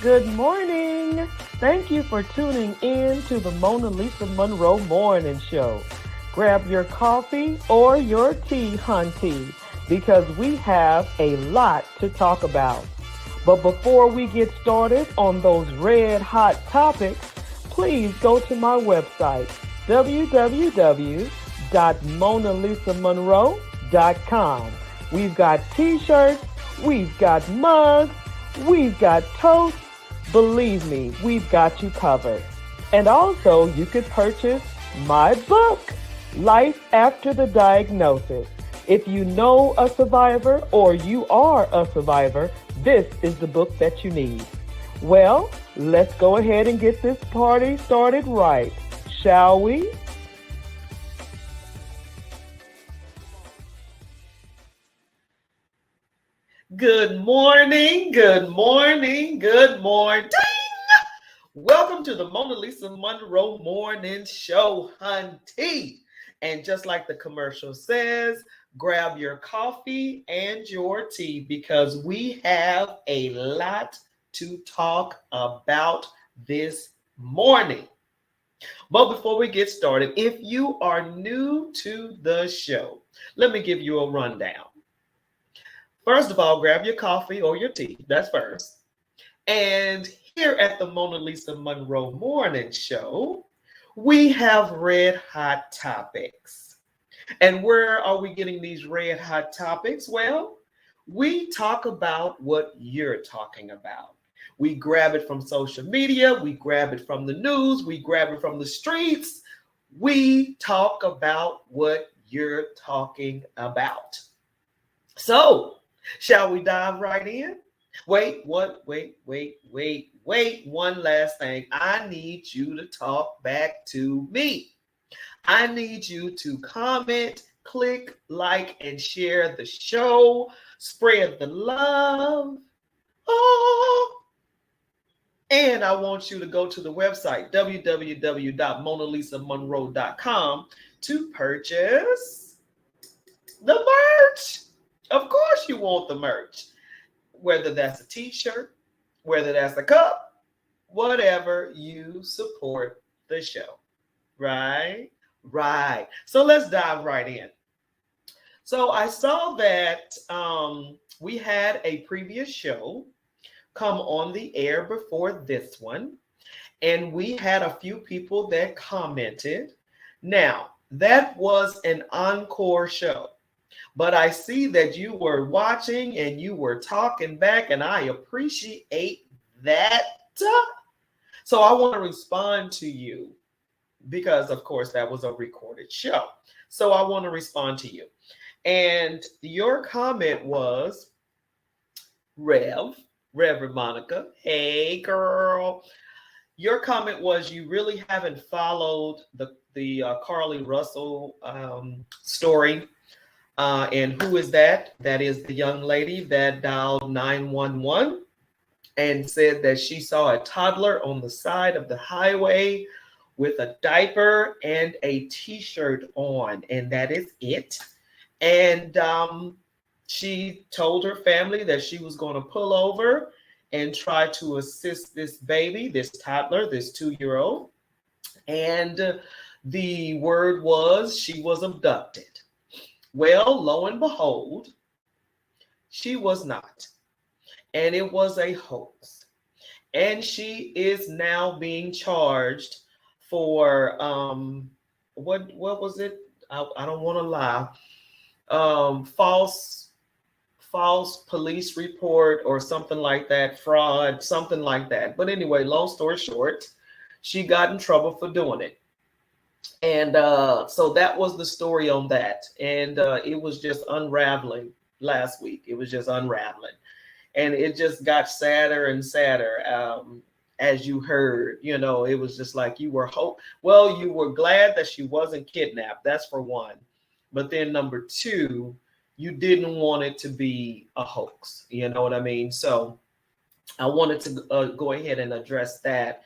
Good morning. Thank you for tuning in to the MonaLisa Monroe Morning Show. Grab your coffee or your tea, hunty, because we have a lot to talk about. But before we get started on those red hot topics, please go to my website, www.MonaLisaMonroe.com. We've got t-shirts, we've got mugs, we've got toast. Believe me, we've got you covered. And also, you could purchase my book, Life After the Diagnosis. If you know a survivor or you are a survivor, this is the book that you need. Well, let's go ahead and get this party started right, shall we? Good morning, good morning, good morning. Welcome to the MonaLisa Monroe Morning Show, hunty. And just like the commercial says, grab your coffee and your tea because we have a lot to talk about this morning. But before we get started, if you are new to the show, let me give you a rundown. First of all, grab your coffee or your tea. That's first. And here at the MonaLisa Monroe Morning Show, we have red hot topics. And where are we getting these red hot topics? Well, we talk about what you're talking about. We grab it from social media. We grab it from the news. We grab it from the streets. We talk about what you're talking about. So, shall we dive right in? Wait, one last thing. I need you to talk back to me. I need you to comment, click, like, and share the show. Spread the love. Oh. And I want you to go to the website, www.MonaLisaMonroe.com, to purchase the merch. Of course you want the merch, whether that's a t-shirt, whether that's a cup, whatever you support the show. Right? Right. So let's dive right in. So I saw that we had a previous show come on the air before this one, and we had a few people that commented. Now, that was an encore show, but I see that you were watching and you were talking back, and I appreciate that. So I want to respond to you because, of course, that was a recorded show. So I want to respond to you. And your comment was, Reverend Monica, hey girl. Your comment was you really haven't followed the Carly Russell story. And who is that? That is the young lady that dialed 911 and said that she saw a toddler on the side of the highway with a diaper and a t-shirt on, and that is it. And she told her family that she was going to pull over and try to assist this baby, this toddler, this 2-year-old. And the word was she was abducted. Well, lo and behold, she was not. And it was a hoax. And she is now being charged for what was it? I don't want to lie. False police report or something like that, fraud, something like that. But anyway, long story short, she got in trouble for doing it. And so that was the story on that. And it was just unraveling last week. It was just unraveling. And it just got sadder and sadder. As you heard, it was just like you were you were glad that she wasn't kidnapped. That's for one. But then number two, you didn't want it to be a hoax. You know what I mean? So I wanted to go ahead and address that.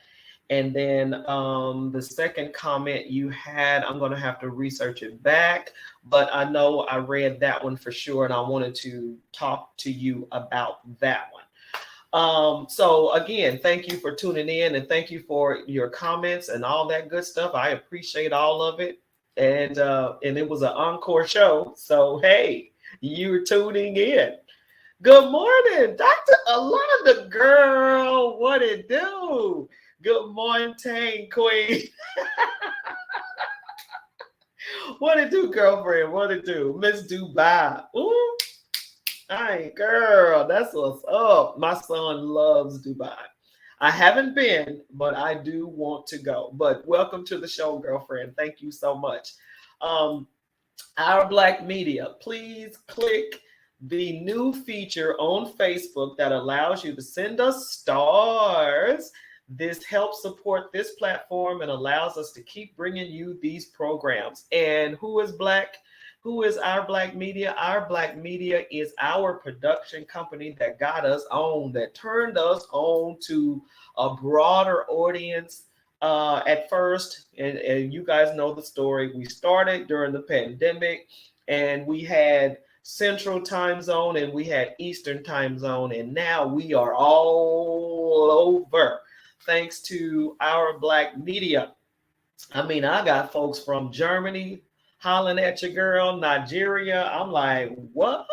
And then the second comment you had, I'm going to have to research it back, but I know I read that one for sure, and I wanted to talk to you about that one. So again, thank you for tuning in, and thank you for your comments and all that good stuff. I appreciate all of it. And it was an encore show. So, hey, you're tuning in. Good morning, Dr. Alonda, girl. What it do? Good morning, Queen. What it do, girlfriend? What it do? Miss Dubai. Ooh, girl, that's what's up. My son loves Dubai. I haven't been, but I do want to go. But welcome to the show, girlfriend. Thank you so much. Our Black Media, please click the new feature on Facebook that allows you to send us stars. This helps support this platform and allows us to keep bringing you these programs. And who is Black? Who is Our Black Media? Our Black Media is our production company that got us on, that turned us on to a broader audience at first. And you guys know the story. We started during the pandemic, and we had Central Time Zone and we had Eastern Time Zone, and now we are all over thanks to Our Black Media. I mean, I got folks from Germany hollering at your girl, Nigeria. I'm like, what?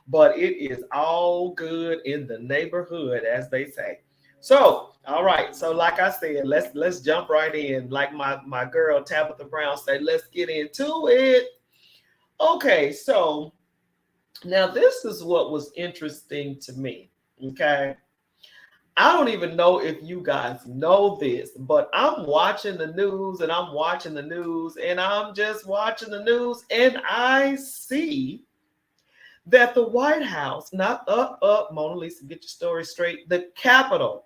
But it is all good in the neighborhood, as they say. So, all right. So, like I said, let's jump right in. Like my girl Tabitha Brown said, let's get into it. Okay, so now this is what was interesting to me. Okay. I don't even know if you guys know this, but I'm watching the news and I'm watching the news and I'm just watching the news, and I see that the White House, not MonaLisa, get your story straight, the Capitol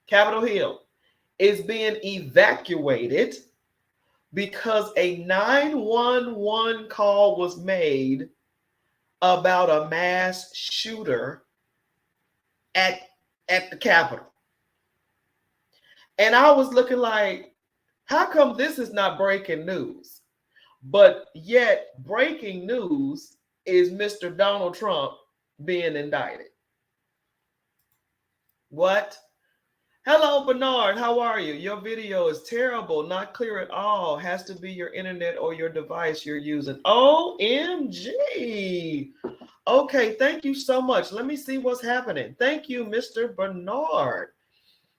Hill, is being evacuated because a 911 call was made about a mass shooter at the Capitol. And I was looking like, how come this is not breaking news? But yet breaking news is Mr. Donald Trump being indicted. What? Hello, Bernard. How are you? Your video is terrible, not clear at all. Has to be your internet or your device you're using. OMG. Okay, thank you so much. Let me see what's happening. Thank you, Mr. Bernard.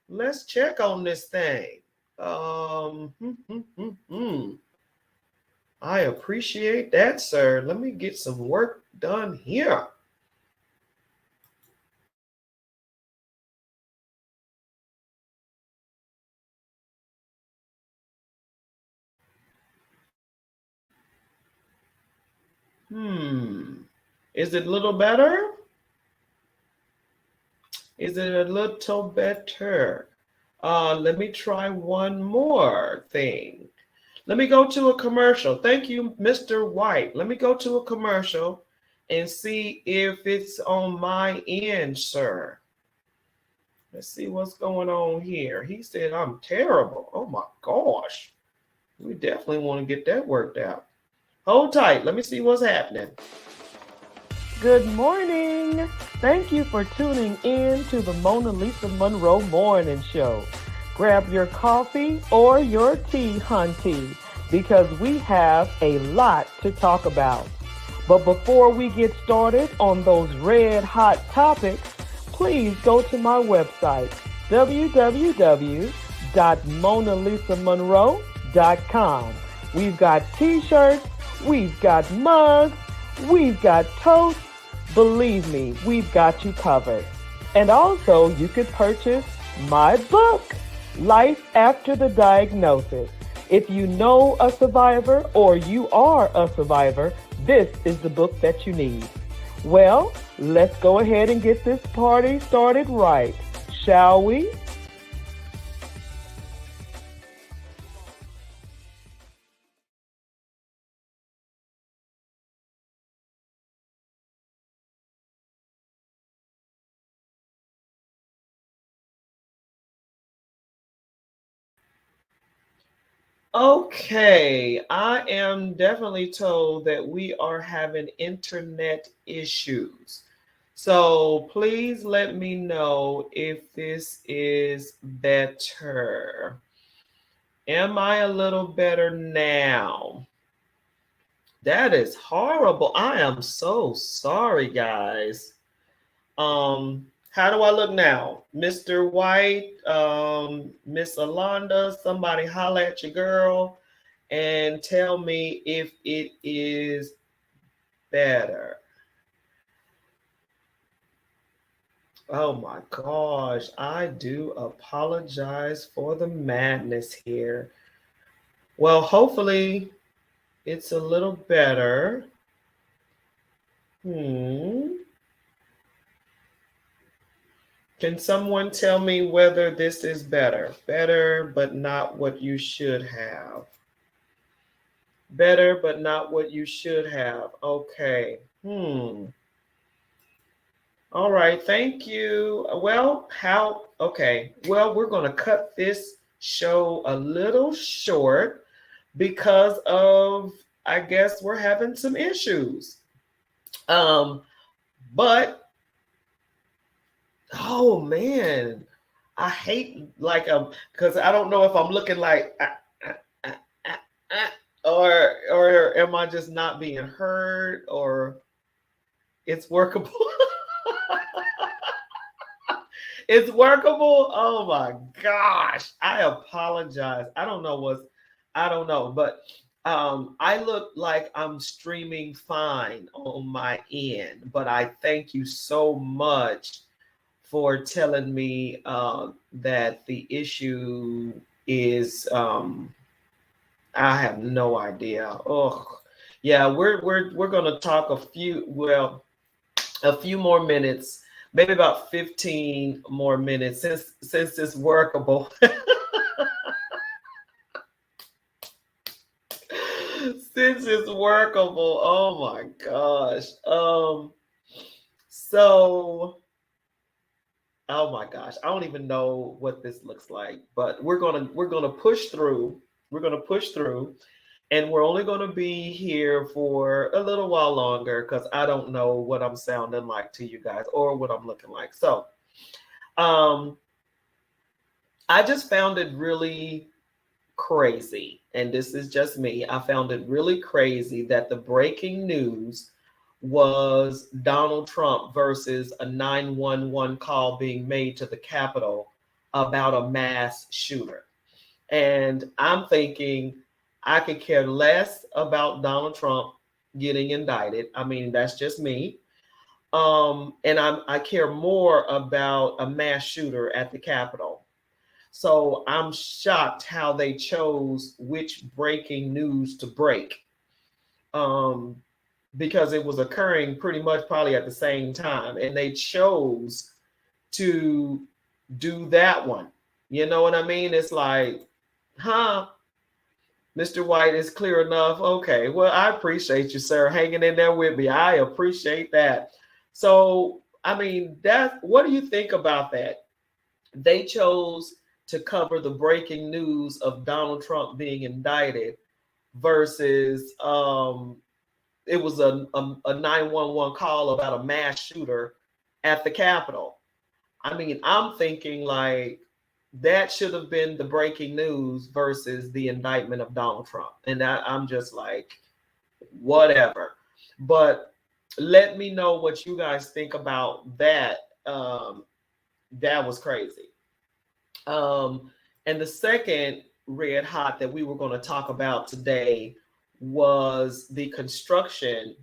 Let's check on this thing. Um, hmm, hmm, hmm, hmm. I appreciate that, sir. Let me get some work done here. Is it a little better? Is it a little better? Let me try one more thing. Let me go to a commercial. Thank you, Mr. White. Let me go to a commercial and see if it's on my end, sir. Let's see what's going on here. He said I'm terrible. Oh my gosh. We definitely want to get that worked out. Hold tight. Let me see what's happening. Good morning. Thank you for tuning in to the MonaLisa Monroe Morning Show. Grab your coffee or your tea, hunty, because we have a lot to talk about. But before we get started on those red hot topics, please go to my website, www.monalisamonroe.com. We've got t-shirts, we've got mugs, we've got toast. Believe me, we've got you covered. And also, you could purchase my book, Life After the Diagnosis. If you know a survivor or you are a survivor, this is the book that you need. Well, let's go ahead and get this party started right, shall we? Okay, I am definitely told that we are having internet issues. So please let me know if this is better. Am I a little better now? That is horrible. I am so sorry, guys. How do I look now? Mr. White, Miss Alonda, somebody holla at your girl and tell me if it is better. Oh my gosh, I do apologize for the madness here. Well, hopefully it's a little better. Can someone tell me whether this is better? Better, but not what you should have. Better, but not what you should have. Okay. All right. Thank you. Well, okay. Well, we're going to cut this show a little short because of, I guess, we're having some issues. But, oh man, I hate because I don't know if I'm looking like, or am I just not being heard, or it's workable? It's workable. Oh my gosh. I apologize. I don't know, but I look like I'm streaming fine on my end, but I thank you so much for telling me that the issue is I have no idea. Oh, yeah, we're gonna talk a few more minutes, maybe about 15 more minutes since it's workable. Since it's workable. Oh my gosh. So oh my gosh, I don't even know what this looks like, but we're gonna push through. We're gonna push through, and we're only gonna be here for a little while longer because I don't know what I'm sounding like to you guys or what I'm looking like. So, um, I just found it really crazy, and this is just me. I found it really crazy that the breaking news was Donald Trump versus a 911 call being made to the Capitol about a mass shooter. And I'm thinking I could care less about Donald Trump getting indicted. I mean, that's just me. And I care more about a mass shooter at the Capitol. So I'm shocked how they chose which breaking news to break, um, because it was occurring pretty much probably at the same time, and they chose to do that one. You know what I mean? It's like, huh, Mr. White is clear enough. Okay, well, I appreciate you, sir, hanging in there with me. I appreciate that. So, I mean, what do you think about that? They chose to cover the breaking news of Donald Trump being indicted versus it was a 911 call about a mass shooter at the Capitol. I mean, I'm thinking like that should have been the breaking news versus the indictment of Donald Trump. And I'm just like, whatever. But let me know what you guys think about that. That was crazy. And the second red hot that we were going to talk about today was the construction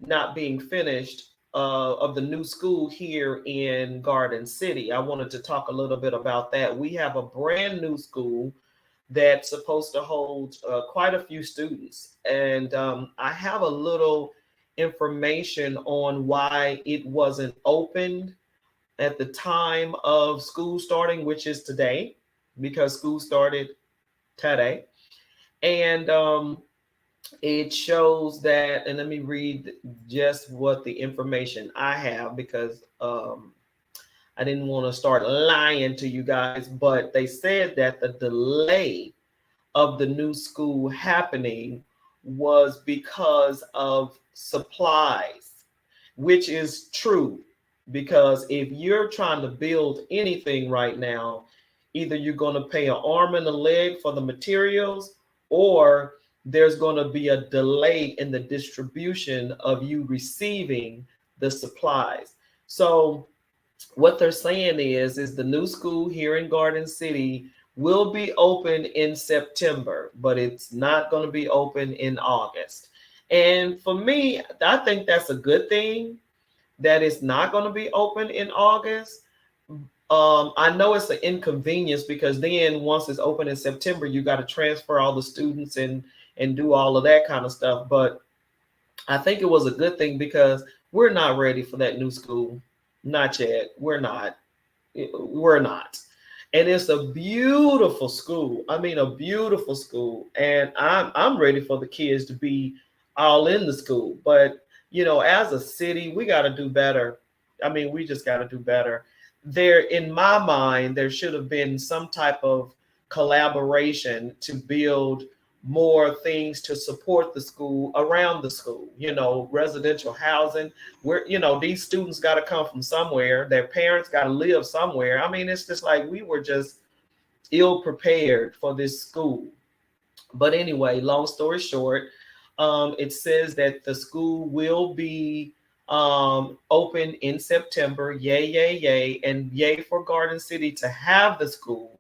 not being finished of the new school here in Garden City. I wanted to talk a little bit about that. We have a brand new school that's supposed to hold quite a few students. And I have a little information on why it wasn't opened at the time of school starting, which is today, because school started today. And it shows that, and let me read just what the information I have, because I didn't want to start lying to you guys, but they said that the delay of the new school happening was because of supplies, which is true. Because if you're trying to build anything right now, either you're going to pay an arm and a leg for the materials, or there's going to be a delay in the distribution of you receiving the supplies. So what they're saying is the new school here in Garden City will be open in September, but it's not going to be open in August. And for me, I think that's a good thing that it's not going to be open in August. I know it's an inconvenience, because then once it's open in September, you got to transfer all the students and do all of that kind of stuff. But I think it was a good thing, because we're not ready for that new school. Not yet. We're not. We're not. And it's a beautiful school. I mean, a beautiful school. And I'm ready for the kids to be all in the school. But as a city, we got to do better. I mean, we just got to do better. There, in my mind, there should have been some type of collaboration to build more things to support the school around the school, residential housing, where, these students got to come from somewhere. Their parents got to live somewhere. I mean, it's just like we were just ill prepared for this school. But anyway, long story short, it says that the school will be open in September. Yay, yay, yay. And yay for Garden City to have the school.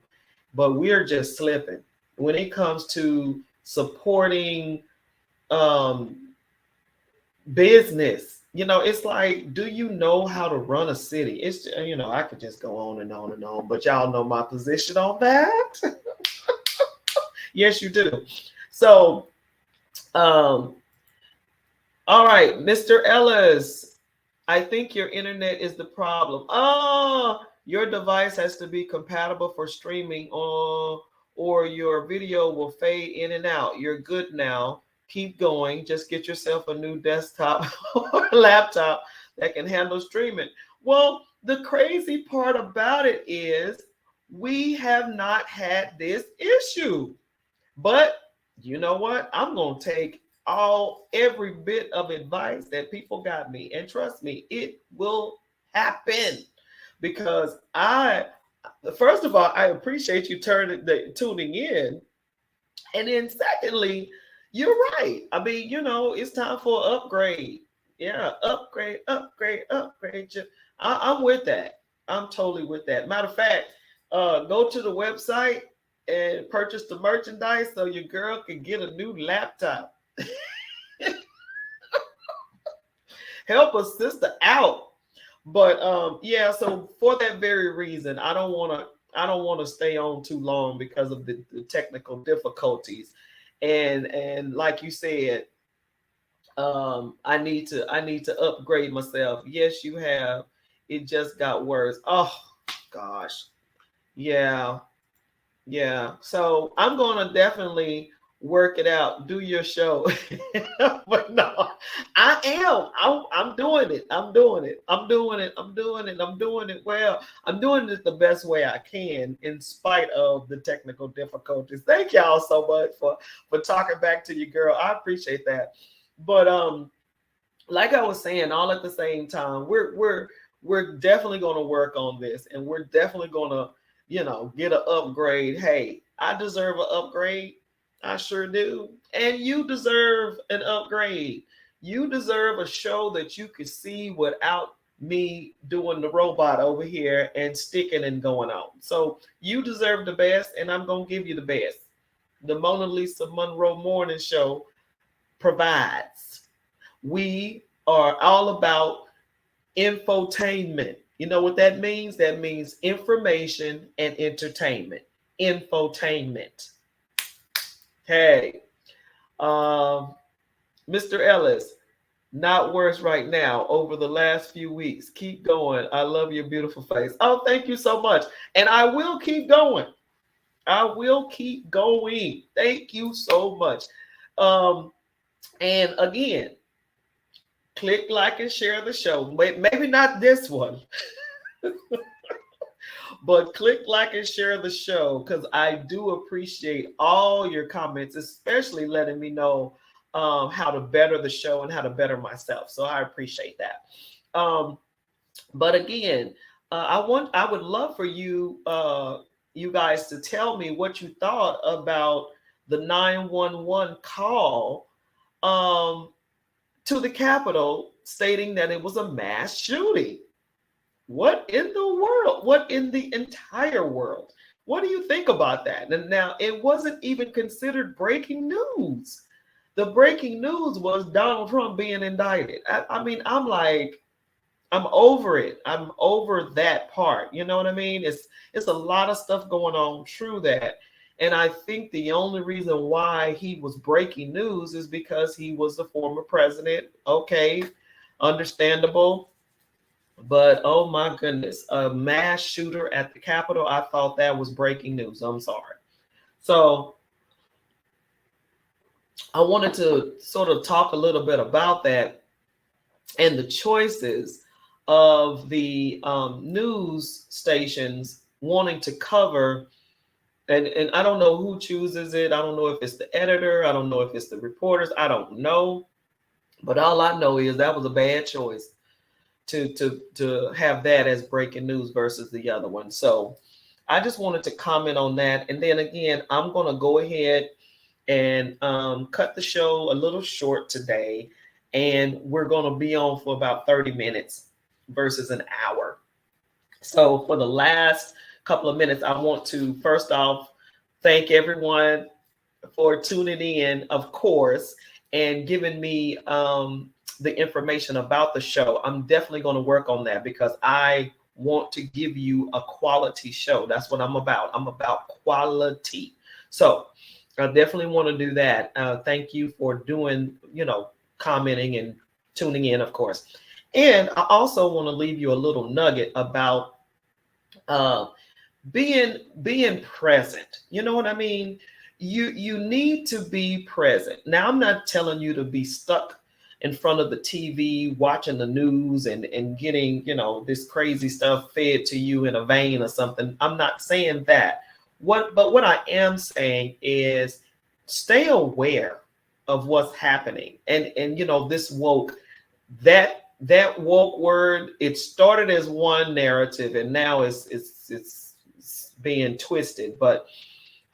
But we're just slipping when it comes to supporting business. It's like, do you know how to run a city? It's, I could just go on and on and on, but y'all know my position on that. Yes, you do. So, all right, Mr. Ellis, I think your internet is the problem. Oh, your device has to be compatible for streaming, or your video will fade in and out. You're good now. Keep going. Just get yourself a new desktop or laptop that can handle streaming. Well, the crazy part about it is we have not had this issue. But you know what? I'm going to take every bit of advice that people got me. And trust me, it will happen, because I first of all, I appreciate you tuning in. And then secondly, you're right. I mean, it's time for an upgrade. Yeah, upgrade, upgrade, upgrade. I'm with that. I'm totally with that. Matter of fact, go to the website and purchase the merchandise so your girl can get a new laptop. Help a sister out. But yeah, so for that very reason, I don't want to stay on too long because of the technical difficulties. And like you said, I need to upgrade myself. Yes, you have. It just got worse. Oh gosh. Yeah. Yeah. So I'm gonna definitely work it out, do your show. But no, I am. I'm doing it. I'm doing it. I'm doing it. I'm doing it. I'm doing it well. I'm doing it the best way I can in spite of the technical difficulties. Thank y'all so much for talking back to you, girl. I appreciate that. But like I was saying, all at the same time, we're definitely going to work on this, and we're definitely going to, get an upgrade. Hey, I deserve an upgrade. I sure do. And you deserve an upgrade. You deserve a show that you could see without me doing the robot over here and sticking and going on. So you deserve the best, and I'm going to give you the best. The MonaLisa Monroe Morning Show provides. We are all about infotainment. You know what that means? That means information and entertainment. Infotainment. Hey, Mr. Ellis, not worse right now over the last few weeks. Keep going. I love your beautiful face. Oh, thank you so much. And I will keep going. I will keep going. Thank you so much. And again, click like and share the show. Maybe not this one, but click like and share the show, because I do appreciate all your comments, especially letting me know how to better the show and how to better myself. So I appreciate that. But again, I would love for you you guys to tell me what you thought about the 911 call to the Capitol, stating that it was a mass shooting. What in the world? What in the entire world? What do you think about that? And now, it wasn't even considered breaking news. The breaking news was Donald Trump being indicted. I mean, I'm like, I'm over it. I'm over that part. You know what I mean? It's a lot of stuff going on. True that. And I think the only reason why he was breaking news is because he was the former president. Okay, understandable. But oh my goodness, a mass shooter at the Capitol, I thought that was breaking news. I'm sorry. So I wanted to sort of talk a little bit about that and the choices of the news stations wanting to cover. And I don't know who chooses it. I don't know if it's the editor. I don't know if it's the reporters. I don't know. But all I know is that was a bad choice to have that as breaking news versus the other one. So I just wanted to comment on that. And then again, I'm going to go ahead and cut the show a little short today. And we're going to be on for about 30 minutes versus an hour. So for the last couple of minutes, I want to first off thank everyone for tuning in, of course, and giving me the information about the show. I'm definitely going to work on that because I want to give you a quality show. That's what I'm about. I'm about quality. So I definitely want to do that. Thank you for doing, commenting and tuning in, of course. And I also want to leave you a little nugget about being present. You know what I mean? You need to be present. Now, I'm not telling you to be stuck in front of the TV watching the news and getting, this crazy stuff fed to you in a vein or something. I'm not saying that. But what I am saying is stay aware of what's happening. And this woke, that woke word, it started as one narrative and now it's being twisted. But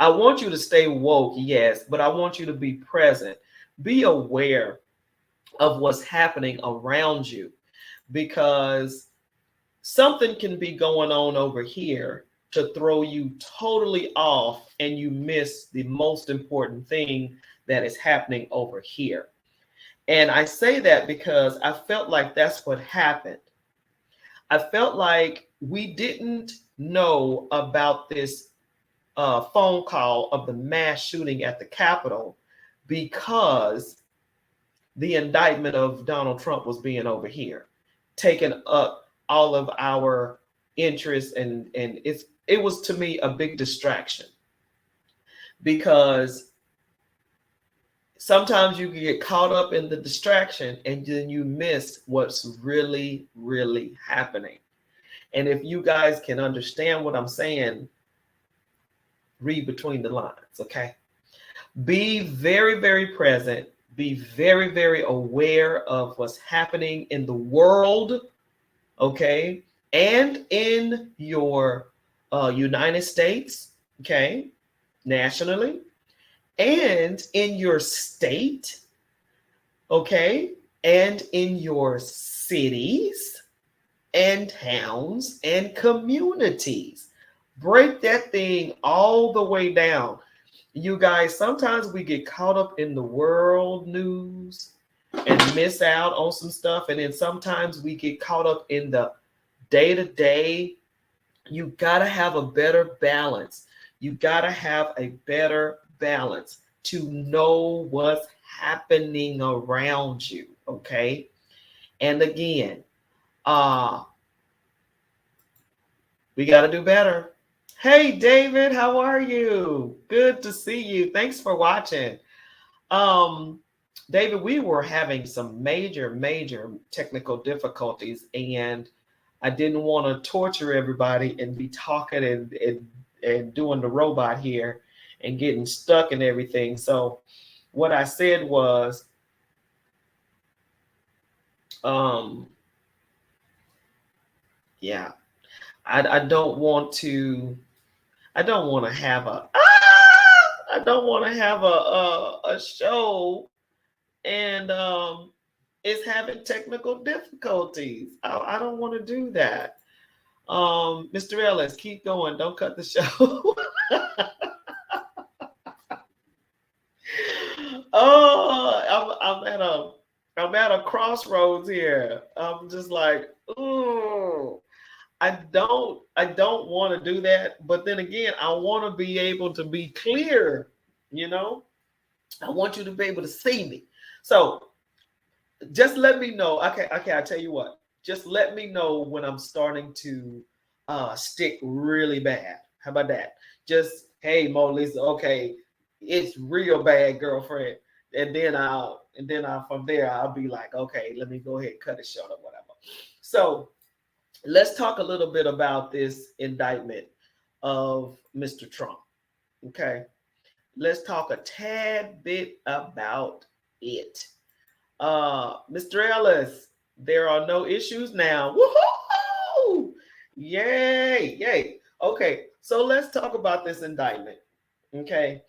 I want you to stay woke, yes, but I want you to be present. Be aware of what's happening around you, because something can be going on over here to throw you totally off and you miss the most important thing that is happening over here. And I say that because I felt like that's what happened. I felt like we didn't know about this phone call of the mass shooting at the Capitol because the indictment of Donald Trump was being over here, taking up all of our interest, and it was, to me, a big distraction, because sometimes you get caught up in the distraction and then you miss what's really, really happening. And if you guys can understand what I'm saying, read between the lines, okay? Be very, very present. Be very, very aware of what's happening in the world, okay? And in your United States, okay? Nationally, and in your state, okay? And in your cities and towns and communities. Break that thing all the way down. You guys, sometimes we get caught up in the world news and miss out on some stuff. And then sometimes we get caught up in the day-to-day. You got to have a better balance. You got to have a better balance to know what's happening around you, okay? And again, we got to do better. Hey, David, how are you? Good to see you. Thanks for watching. David, we were having some major technical difficulties, and I didn't want to torture everybody and be talking and doing the robot here and getting stuck and everything. So what I said was, yeah, I don't want to have a show and it's having technical difficulties. I don't want to do that. Mr. Ellis, keep going. Don't cut the show. Oh, I'm at a crossroads here. I'm just like, ooh. I don't want to do that, but then again, I want to be able to be clear, you know? I want you to be able to see me. So just let me know. Okay, I tell you what. Just let me know when I'm starting to stick really bad. How about that? Just, hey, MonaLisa, okay, it's real bad, girlfriend. And then I'll from there I'll be like, okay, let me go ahead and cut it short or whatever. So let's talk a little bit about this indictment of Mr. Trump. Okay. Let's talk a tad bit about it. Mr. Ellis, there are no issues now. Woohoo! Yay, yay. Okay, so let's talk about this indictment. Okay,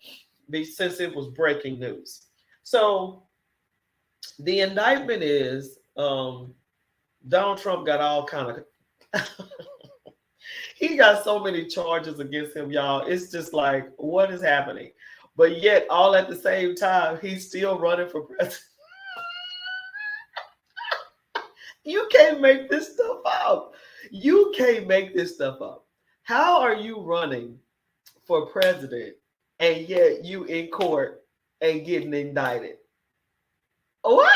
since it was breaking news. So the indictment is Donald Trump got all kind of he got so many charges against him, y'all. It's just like, what is happening? But yet, all at the same time, he's still running for president. You can't make this stuff up. You can't make this stuff up. How are you running for president and yet you in court and getting indicted? What?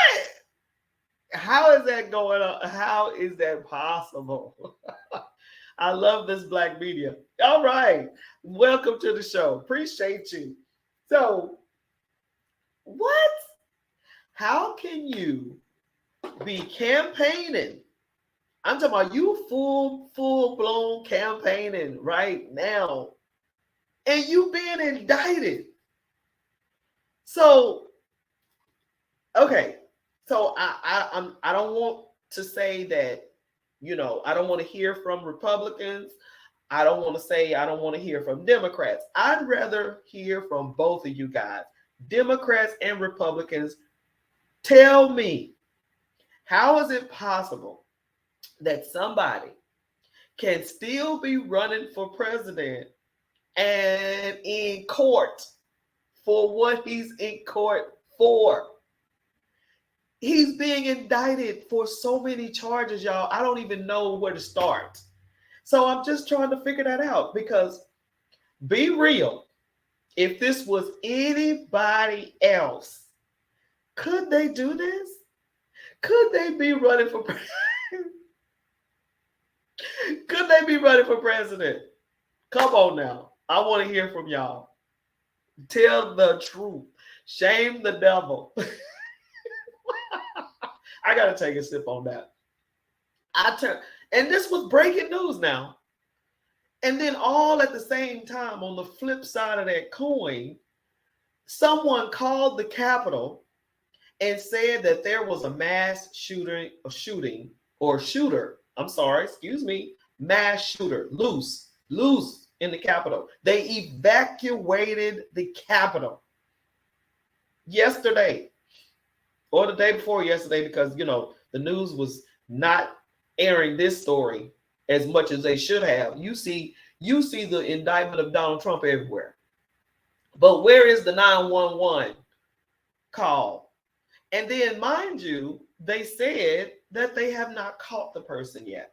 How is that going on? How is that possible? I love this black media. All right. Welcome to the show. Appreciate you. So, what? How can you be campaigning? I'm talking about you full-blown campaigning right now, and you being indicted. So, okay. So I don't want to say that, you know, I don't want to hear from Republicans. I don't want to say I don't want to hear from Democrats. I'd rather hear from both of you guys, Democrats and Republicans. Tell me, how is it possible that somebody can still be running for president and in court for what he's in court for? He's being indicted for so many charges, y'all. I don't even know where to start. So I'm just trying to figure that out, because be real. If this was anybody else, could they do this? Could they be running for president? Could they be running for president? Come on now. I want to hear from y'all. Tell the truth. Shame the devil. I got to take a sip on that. And this was breaking news now. And then all at the same time, on the flip side of that coin, someone called the Capitol and said that there was a mass shooter, mass shooter, loose in the Capitol. They evacuated the Capitol yesterday, or the day before yesterday, because, the news was not airing this story as much as they should have. You see the indictment of Donald Trump everywhere. But where is the 911 call? And then, mind you, they said that they have not caught the person yet.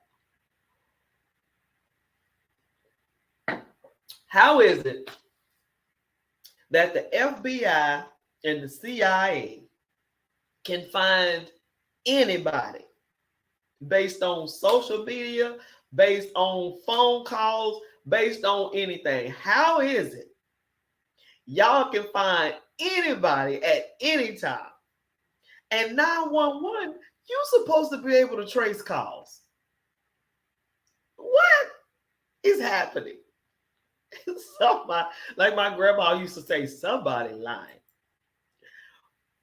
How is it that the FBI and the CIA can find anybody based on social media, based on phone calls, based on anything? How is it y'all can find anybody at any time? And 911, you're supposed to be able to trace calls. What is happening? Somebody, like my grandma used to say, somebody lying.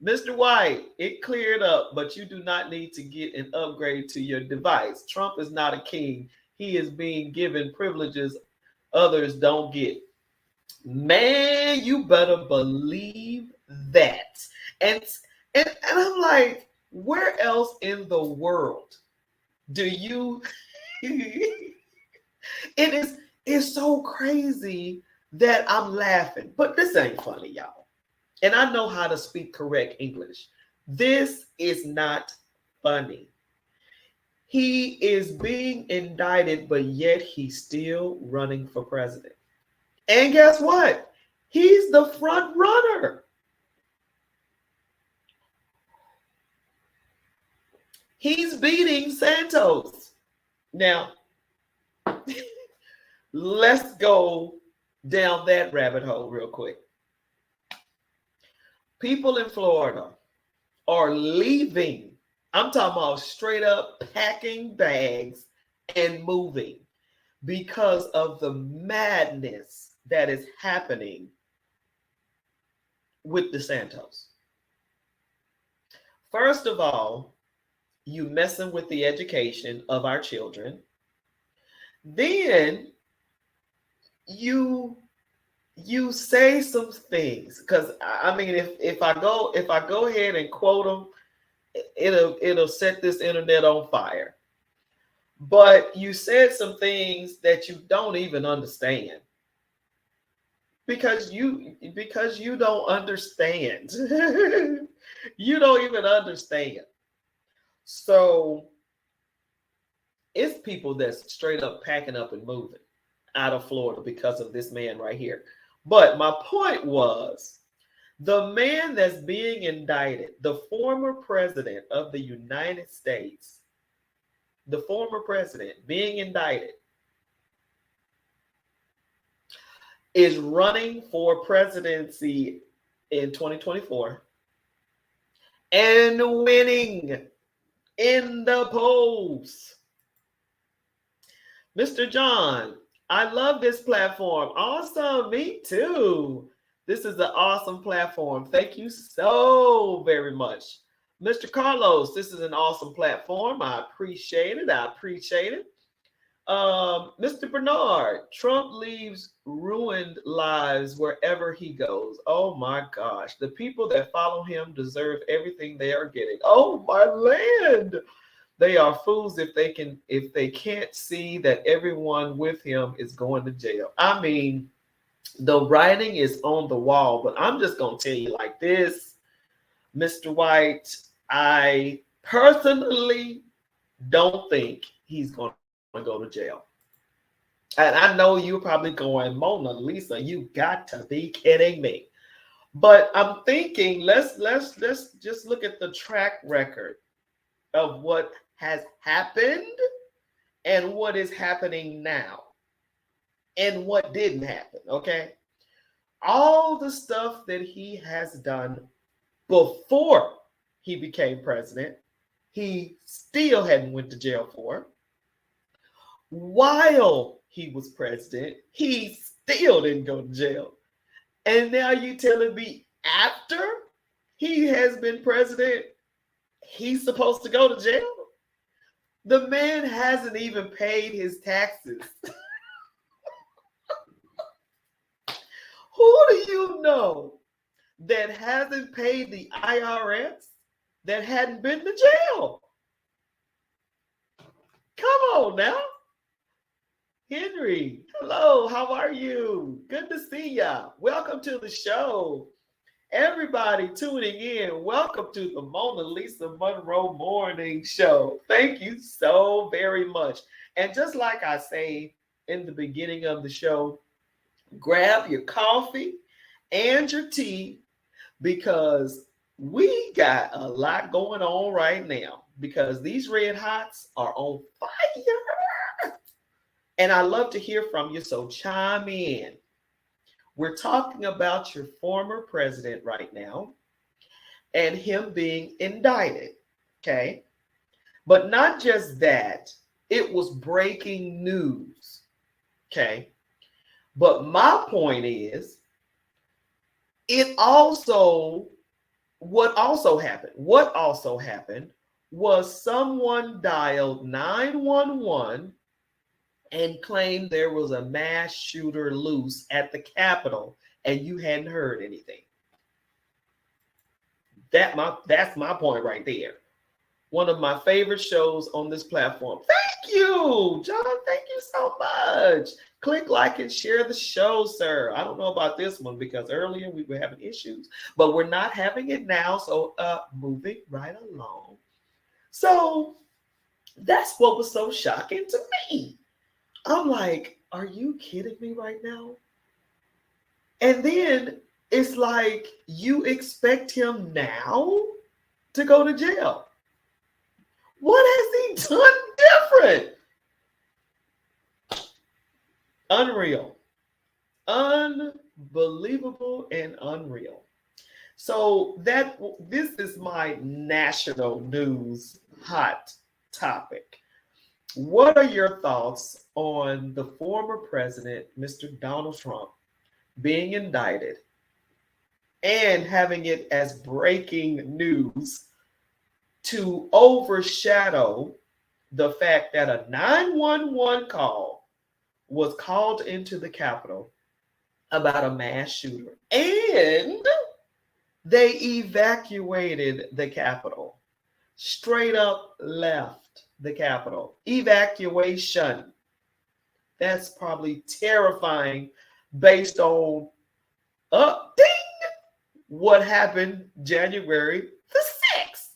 Mr. White, it cleared up, but you do not need to get an upgrade to your device. Trump is not a king. He is being given privileges others don't get. Man, you better believe that. And I'm like, where else in the world do you it's so crazy that I'm laughing. But this ain't funny, y'all. And I know how to speak correct English. This is not funny. He is being indicted, but yet he's still running for president. And guess what? He's the front runner. He's beating Santos. Now, let's go down that rabbit hole real quick. People in Florida are leaving. I'm talking about straight up packing bags and moving because of the madness that is happening with DeSantis. First of all, you messing with the education of our children. Then you say some things, because I mean, if I go ahead and quote them, it'll set this internet on fire. But you said some things that you don't even understand, because you don't understand. You don't even understand. So it's people that's straight up packing up and moving out of Florida because of this man right here. But my point was, the man that's being indicted, the former president of the United States, the former president being indicted, is running for presidency in 2024 and winning in the polls. Mr. John, I love this platform. Awesome. Me too. This is an awesome platform. Thank you so very much. Mr. Carlos, this is an awesome platform. I appreciate it. Mr. Bernard, Trump leaves ruined lives wherever he goes. Oh my gosh. The people that follow him deserve everything they are getting. Oh my land. They are fools if they can't see that everyone with him is going to jail. I mean, the writing is on the wall, but I'm just gonna tell you like this, Mr. White. I personally don't think he's gonna go to jail. And I know you're probably going, Mona Lisa, you got to be kidding me. But I'm thinking, let's just look at the track record of what has happened and what is happening now and what didn't happen. Okay. All the stuff that he has done before he became president, he still hadn't went to jail for. While he was president, he still didn't go to jail. And now you telling me after he has been president, he's supposed to go to jail? The man hasn't even paid his taxes. Who do you know that hasn't paid the IRS that hadn't been to jail? Come on now. Henry, hello, how are you? Good to see ya. Welcome to the show. Everybody tuning in, welcome to the MonaLisa Monroe Morning Show. Thank you so very much. And just like I say in the beginning of the show, grab your coffee and your tea because we got a lot going on right now because these red hots are on fire. And I love to hear from you, so chime in. We're talking about your former president right now and him being indicted, okay? But not just that, it was breaking news, okay? But my point is, what also happened was someone dialed 911 and claimed there was a mass shooter loose at the Capitol and you hadn't heard anything. That's my point right there. One of my favorite shows on this platform. Thank you, John. Thank you so much. Click like and share the show, sir. I don't know about this one because earlier we were having issues, but we're not having it now. So moving right along. So that's what was so shocking to me. I'm like, are you kidding me right now? And then it's like, you expect him now to go to jail. What has he done different? Unreal. Unbelievable and unreal. So this is my national news hot topic. What are your thoughts on the former president, Mr. Donald Trump, being indicted and having it as breaking news to overshadow the fact that a 911 call was called into the Capitol about a mass shooter and they evacuated the Capitol, straight up left the Capitol. Evacuation. That's probably terrifying based on what happened January the 6th.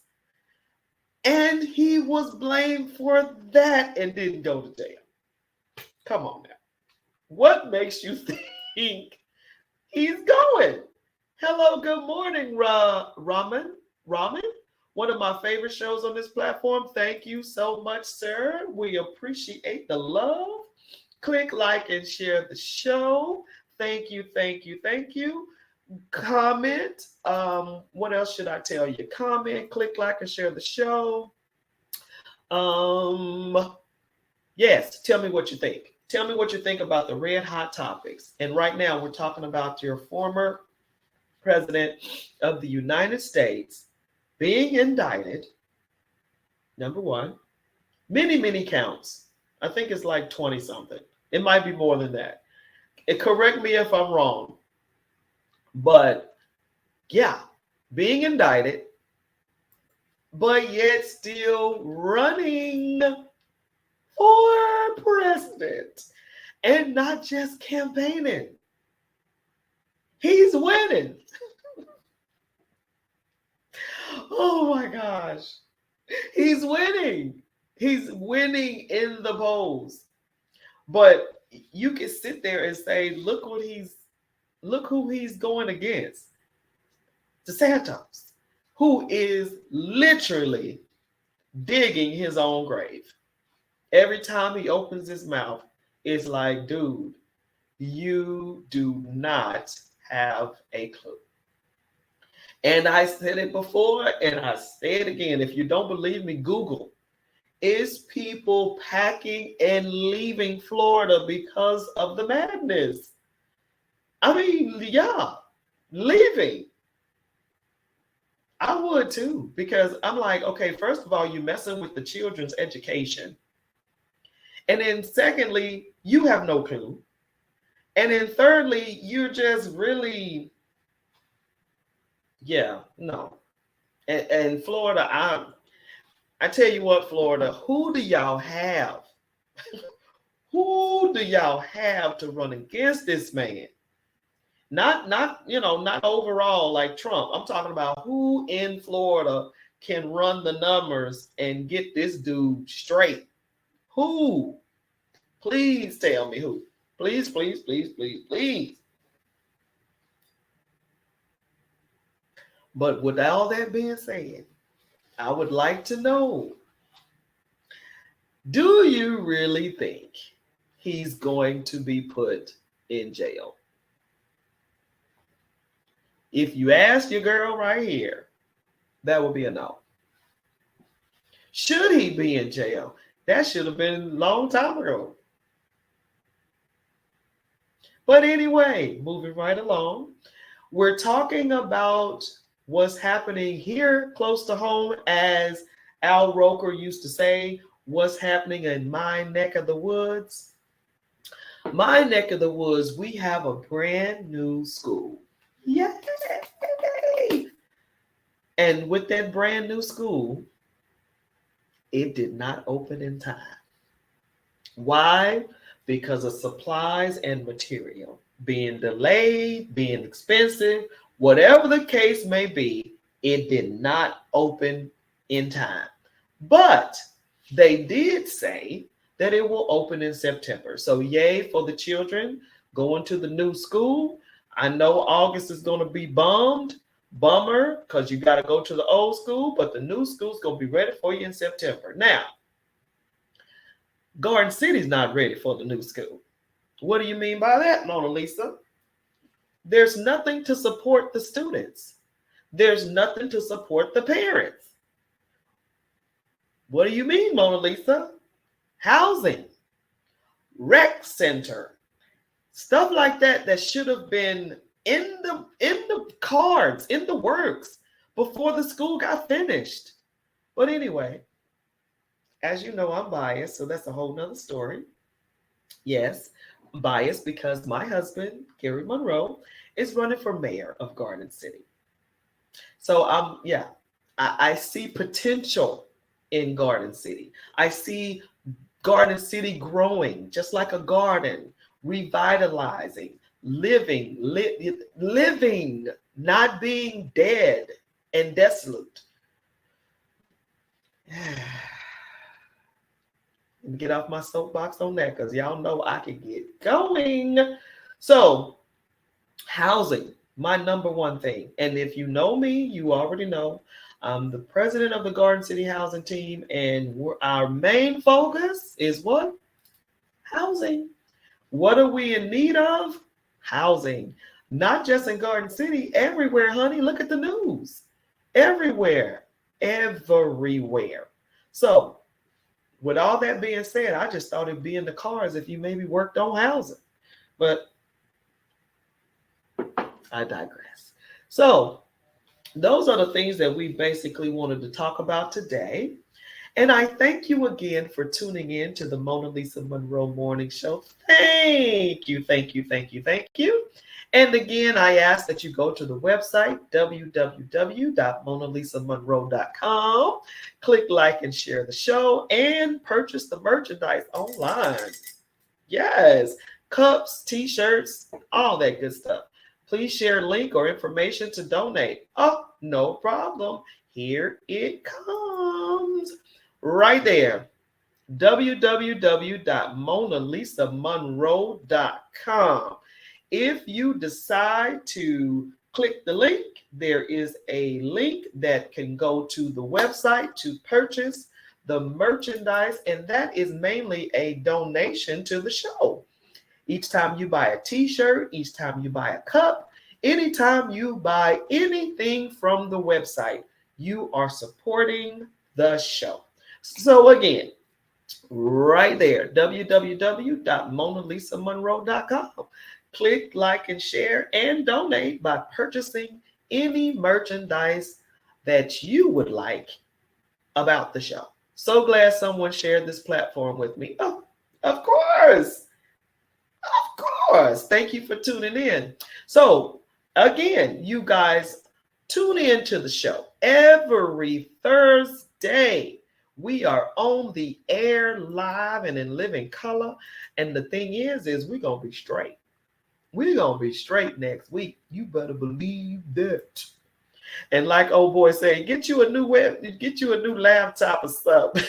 And he was blamed for that and didn't go to jail. Come on now. What makes you think he's going? Hello, good morning, Raman. One of my favorite shows on this platform. Thank you so much, sir. We appreciate the love. Click like and share the show. Thank you. Comment. What else should I tell you? Comment, click like and share the show. Yes, tell me what you think. Tell me what you think about the red hot topics. And right now we're talking about your former president of the United States being indicted, number one, many counts. I think it's like 20 something. It might be more than that. Correct me if I'm wrong. But yeah, being indicted, but yet still running for president and not just campaigning. He's winning. Oh my gosh. He's winning. He's winning in the polls. But you can sit there and say, look who he's going against. DeSantis, who is literally digging his own grave. Every time he opens his mouth, it's like, dude, you do not have a clue. And I said it before, and I say it again. If you don't believe me, Google. Is people packing and leaving Florida because of the madness? I mean, yeah, leaving. I would too, because I'm like, okay, first of all, you're messing with the children's education. And then secondly, you have no clue. And then thirdly, you're just really, yeah, no. And Florida, I tell you what, Florida, who do y'all have? Who do y'all have to run against this man? Not overall like Trump. I'm talking about who in Florida can run the numbers and get this dude straight. Who? Please tell me who. Please, please, please, please, please. But with all that being said, I would like to know, do you really think he's going to be put in jail? If you ask your girl right here, that would be a no. Should he be in jail? That should have been a long time ago. But anyway, moving right along, we're talking about what's happening here close to home, as Al Roker used to say, what's happening in my neck of the woods. My neck of the woods, we have a brand new school. Yay! And with that brand new school, it did not open in time. Why? Because of supplies and material being delayed, being expensive, whatever the case may be, it did not open in time. But they did say that it will open in September. So yay for the children going to the new school. I know August is going to be bummer, because you got to go to the old school, but the new school is going to be ready for you in September. Now, Garden City's not ready for the new school. What do you mean by that, MonaLisa? There's nothing to support the students. There's nothing to support the parents. What do you mean, MonaLisa? Housing, rec center, stuff like that should have been in the cards, in the works before the school got finished. But anyway, as you know, I'm biased, so that's a whole nother story. Yes, I'm biased because my husband, Gary Monroe, is running for mayor of Garden City. So I see potential in Garden City. I see Garden City growing just like a garden, revitalizing, living, not being dead and desolate. And get off my soapbox on that, because y'all know I can get going. So, housing, my number one thing. And if you know me, you already know I'm the president of the Garden City Housing Team, and our main focus is what? Housing. What are we in need of? Housing. Not just in Garden City, everywhere, honey. Look at the news. Everywhere. So, with all that being said, I just thought it'd be in the cards if you maybe worked on housing. But I digress. So, those are the things that we basically wanted to talk about today. And I thank you again for tuning in to the MonaLisa Monroe Morning Show. Thank you, thank you, thank you, thank you. And again, I ask that you go to the website, www.monalisamonroe.com, click like and share the show, and purchase the merchandise online. Yes, cups, t-shirts, all that good stuff. Please share link or information to donate. Oh, no problem. Here it comes. Right there. www.monalisamonroe.com. If you decide to click the link, there is a link that can go to the website to purchase the merchandise, and that is mainly a donation to the show. Each time you buy a t-shirt, each time you buy a cup, anytime you buy anything from the website, you are supporting the show. So again, right there, www.monalisamonroe.com. Click like and share and donate by purchasing any merchandise that you would like about the show. So glad someone shared this platform with me. Oh, of course. Of course. Thank you for tuning in. So, again, you guys tune in to the show every Thursday. We are on the air live and in living color. And the thing is we're going to be straight. We're going to be straight next week. You better believe that. And like old boy say, get you a new laptop or something.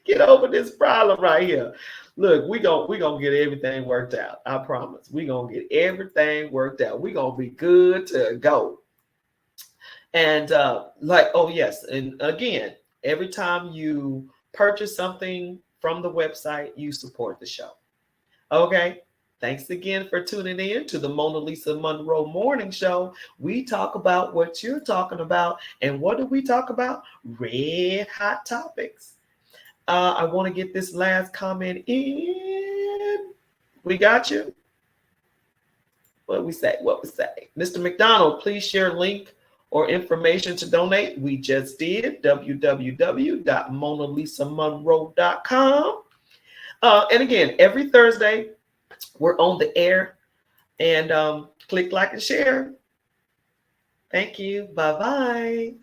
Get over this problem right here. Look, we gonna get everything worked out. I promise. We gonna get everything worked out. We gonna be good to go. And oh yes, and again, every time you purchase something from the website, you support the show. Okay. Thanks again for tuning in to the MonaLisa Monroe Morning Show. We talk about what you're talking about. And what do we talk about? Red hot topics. I want to get this last comment in. We got you. What we say? Mr. McDonald, please share link or information to donate. We just did. www.monalisamonroe.com. And again, every Thursday, we're on the air. And click like and share. Thank you. Bye-bye.